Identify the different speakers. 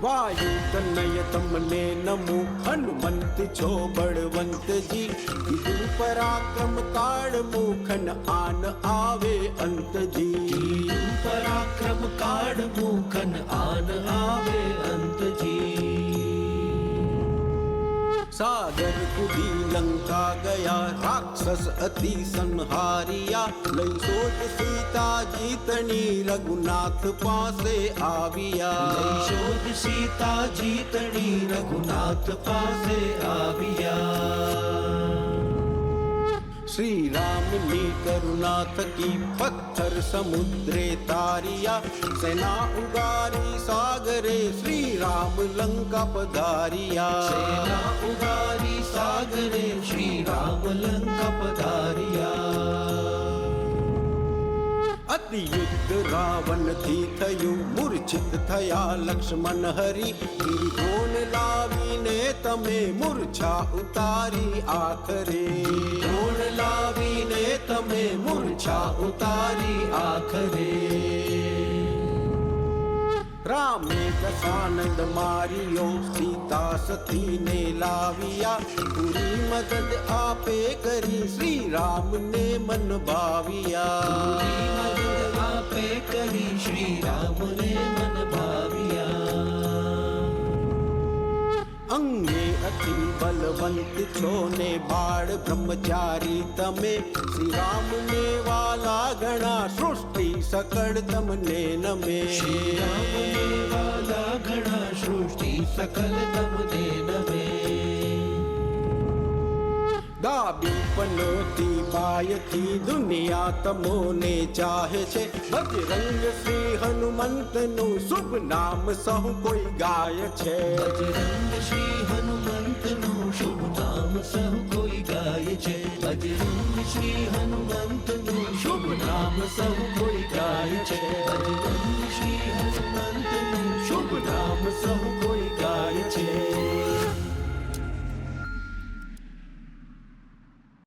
Speaker 1: વાયુ તનય તમને નમો હનુમંત છો બળવંતજી કીધું પરાક્રમ કાળ મુખન આન આવે અંતજી
Speaker 2: પરાક્રમ કાળ મુખન આન આવે અંતજી
Speaker 1: સાગર કુદી લંકા ગયા રાક્ષસ અતિ સંહારિયા લઈ શોધ સીતા જીતણી રઘુનાથ પાસે આવ્યા
Speaker 2: શોધ સીતા જીતણી રઘુનાથ પાસે આવ્યા
Speaker 1: શ્રી રામની કરુણા થકી પથ્થર સમુદ્રે તારિયા સેના ઉગારી સાગરે શ્રી રામ લંકા પધારિયા
Speaker 2: સેના ઉગારી સાગરે શ્રી રામ લંકા પધારિયા
Speaker 1: અતિ યુદ્ધ રાવણ થી થયું મૂર્છિત થયા લક્ષ્મણ હરી ગિરિકોણ લાવીને તમે મૂર્છા ઉતારી આખરે
Speaker 2: કોણ લાવીને તમે મૂર્છા ઉતારી આખરે
Speaker 1: રામે દશાનંદ માર્યો સીતા સતીને લાવ્યા પૂરી મદદ આપે કરી શ્રી રામને મન ભાવ્યા
Speaker 2: મદદ આપે કરી શ્રી રામને મન ભાવ્યા
Speaker 1: અંગે અતિ બલવંત છો ને બાળ બ્રહ્મચારી તમે શ્રી રામને વાલા ઘણા સૃષ્ટિ સકળ તમને નમે
Speaker 2: શ્રી રામને વાલા ઘણા સૃષ્ટિ સકલ તમને નમે
Speaker 1: દાબી પનોતી પાયથી દુનિયા તમોને ચાહે છે બજરંગ શ્રી હનુમંતનું શુભ નામ સહુ કોઈ ગાય છે
Speaker 2: બજરંગ શ્રી હનુમંતનું શુભ નામ સહુ કોઈ ગાય છે બજરંગ શ્રી હનુમંતનું શુભ નામ સહુ કોઈ ગાય છે બજરંગ શ્રી હનુમંતનું શુભ નામ સહુ કોઈ